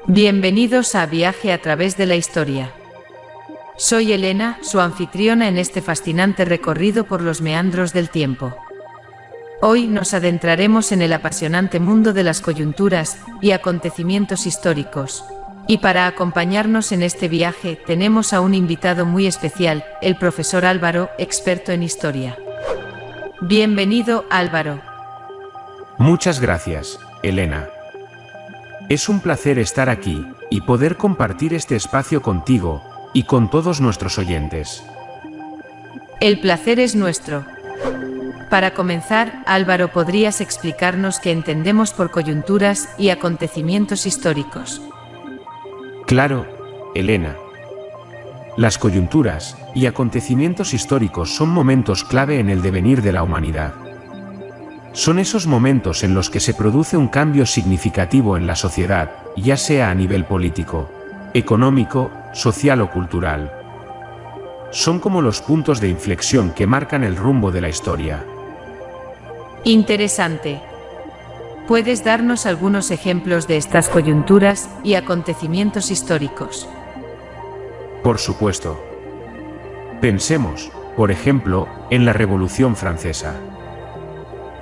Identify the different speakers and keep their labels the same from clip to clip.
Speaker 1: Bienvenidos a Viaje a través de la historia. Soy Elena, su anfitriona en este fascinante recorrido por los meandros del tiempo. Hoy nos adentraremos en el apasionante mundo de las coyunturas y acontecimientos históricos. Y para acompañarnos en este viaje tenemos a un invitado muy especial, el profesor Álvaro, experto en historia. Bienvenido, Álvaro.
Speaker 2: Muchas gracias, Elena. Es un placer estar aquí y poder compartir este espacio contigo y con todos nuestros oyentes.
Speaker 1: El placer es nuestro. Para comenzar, Álvaro, ¿podrías explicarnos qué entendemos por coyunturas y acontecimientos históricos?
Speaker 2: Claro, Elena. Las coyunturas y acontecimientos históricos son momentos clave en el devenir de la humanidad. Son esos momentos en los que se produce un cambio significativo en la sociedad, ya sea a nivel político, económico, social o cultural. Son como los puntos de inflexión que marcan el rumbo de la historia.
Speaker 1: Interesante. ¿Puedes darnos algunos ejemplos de estas coyunturas y acontecimientos históricos?
Speaker 2: Por supuesto. Pensemos, por ejemplo, en la Revolución Francesa.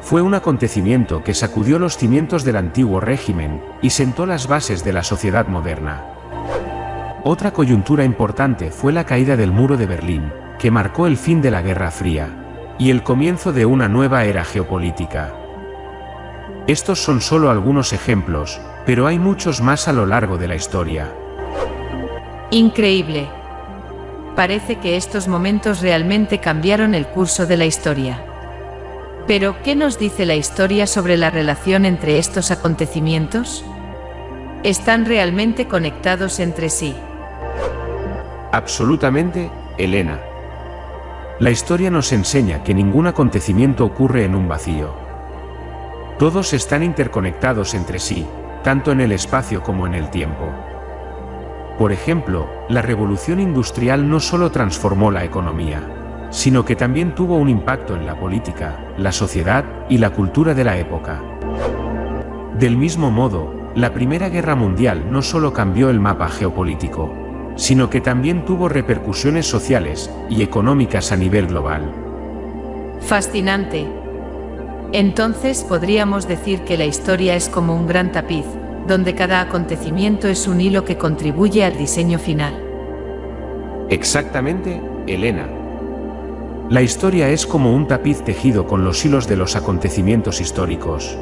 Speaker 2: Fue un acontecimiento que sacudió los cimientos del antiguo régimen y sentó las bases de la sociedad moderna. Otra coyuntura importante fue la caída del Muro de Berlín, que marcó el fin de la Guerra Fría y el comienzo de una nueva era geopolítica. Estos son solo algunos ejemplos, pero hay muchos más a lo largo de la historia.
Speaker 1: Increíble. Parece que estos momentos realmente cambiaron el curso de la historia. Pero, ¿qué nos dice la historia sobre la relación entre estos acontecimientos? ¿Están realmente conectados entre sí?
Speaker 2: Absolutamente, Elena. La historia nos enseña que ningún acontecimiento ocurre en un vacío. Todos están interconectados entre sí, tanto en el espacio como en el tiempo. Por ejemplo, la revolución industrial no solo transformó la economía, sino que también tuvo un impacto en la política, la sociedad y la cultura de la época. Del mismo modo, la Primera Guerra Mundial no solo cambió el mapa geopolítico, sino que también tuvo repercusiones sociales y económicas a nivel global.
Speaker 1: Fascinante. Entonces podríamos decir que la historia es como un gran tapiz, donde cada acontecimiento es un hilo que contribuye al diseño final.
Speaker 2: Exactamente, Elena. La historia es como un tapiz tejido con los hilos de los acontecimientos históricos.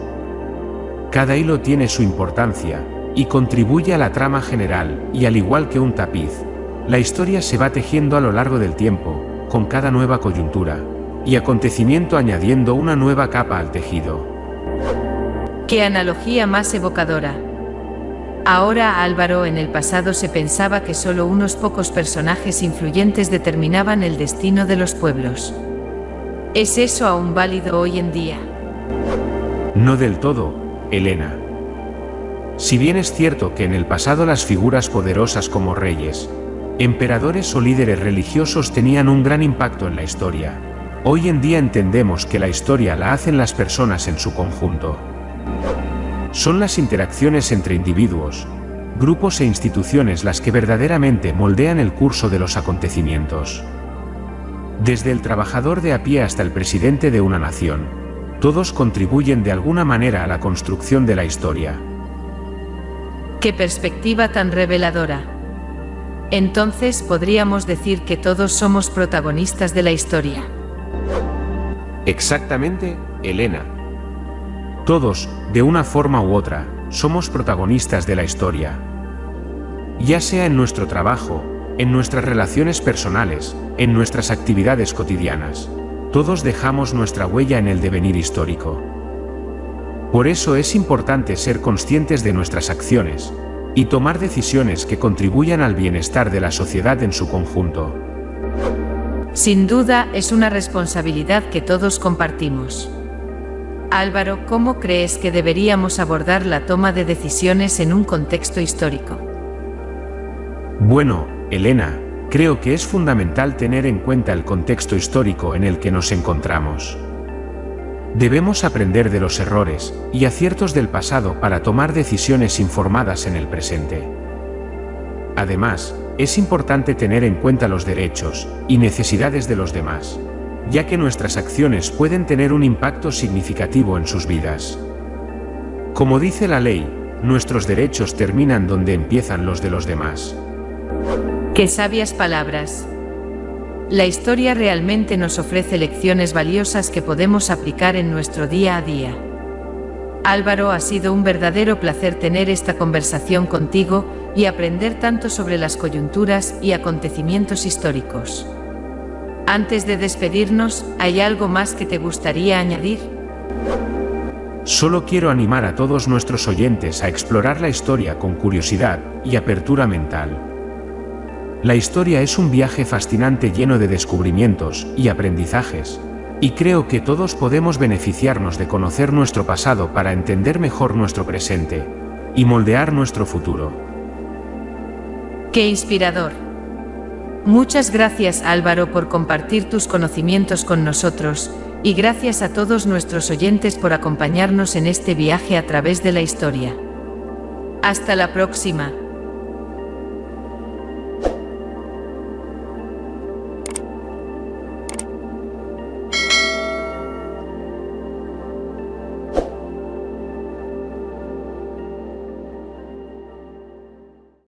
Speaker 2: Cada hilo tiene su importancia y contribuye a la trama general, y al igual que un tapiz, la historia se va tejiendo a lo largo del tiempo, con cada nueva coyuntura y acontecimiento añadiendo una nueva capa al tejido.
Speaker 1: ¡Qué analogía más evocadora! Ahora, Álvaro, en el pasado se pensaba que solo unos pocos personajes influyentes determinaban el destino de los pueblos. ¿Es eso aún válido hoy en día?
Speaker 2: No del todo, Elena. Si bien es cierto que en el pasado las figuras poderosas como reyes, emperadores o líderes religiosos tenían un gran impacto en la historia, hoy en día entendemos que la historia la hacen las personas en su conjunto. Son las interacciones entre individuos, grupos e instituciones las que verdaderamente moldean el curso de los acontecimientos. Desde el trabajador de a pie hasta el presidente de una nación, todos contribuyen de alguna manera a la construcción de la historia.
Speaker 1: ¡Qué perspectiva tan reveladora! Entonces podríamos decir que todos somos protagonistas de la historia.
Speaker 2: Exactamente, Elena. Todos, de una forma u otra, somos protagonistas de la historia. Ya sea en nuestro trabajo, en nuestras relaciones personales, en nuestras actividades cotidianas, todos dejamos nuestra huella en el devenir histórico. Por eso es importante ser conscientes de nuestras acciones y tomar decisiones que contribuyan al bienestar de la sociedad en su conjunto.
Speaker 1: Sin duda, es una responsabilidad que todos compartimos. Álvaro, ¿cómo crees que deberíamos abordar la toma de decisiones en un contexto histórico?
Speaker 2: Bueno, Elena, creo que es fundamental tener en cuenta el contexto histórico en el que nos encontramos. Debemos aprender de los errores y aciertos del pasado para tomar decisiones informadas en el presente. Además, es importante tener en cuenta los derechos y necesidades de los demás, ya que nuestras acciones pueden tener un impacto significativo en sus vidas. Como dice la ley, nuestros derechos terminan donde empiezan los de los demás.
Speaker 1: ¡Qué sabias palabras! La historia realmente nos ofrece lecciones valiosas que podemos aplicar en nuestro día a día. Álvaro, ha sido un verdadero placer tener esta conversación contigo y aprender tanto sobre las coyunturas y acontecimientos históricos. Antes de despedirnos, ¿hay algo más que te gustaría añadir?
Speaker 2: Solo quiero animar a todos nuestros oyentes a explorar la historia con curiosidad y apertura mental. La historia es un viaje fascinante lleno de descubrimientos y aprendizajes, y creo que todos podemos beneficiarnos de conocer nuestro pasado para entender mejor nuestro presente y moldear nuestro futuro.
Speaker 1: ¡Qué inspirador! Muchas gracias, Álvaro, por compartir tus conocimientos con nosotros, y gracias a todos nuestros oyentes por acompañarnos en este viaje a través de la historia. Hasta la próxima.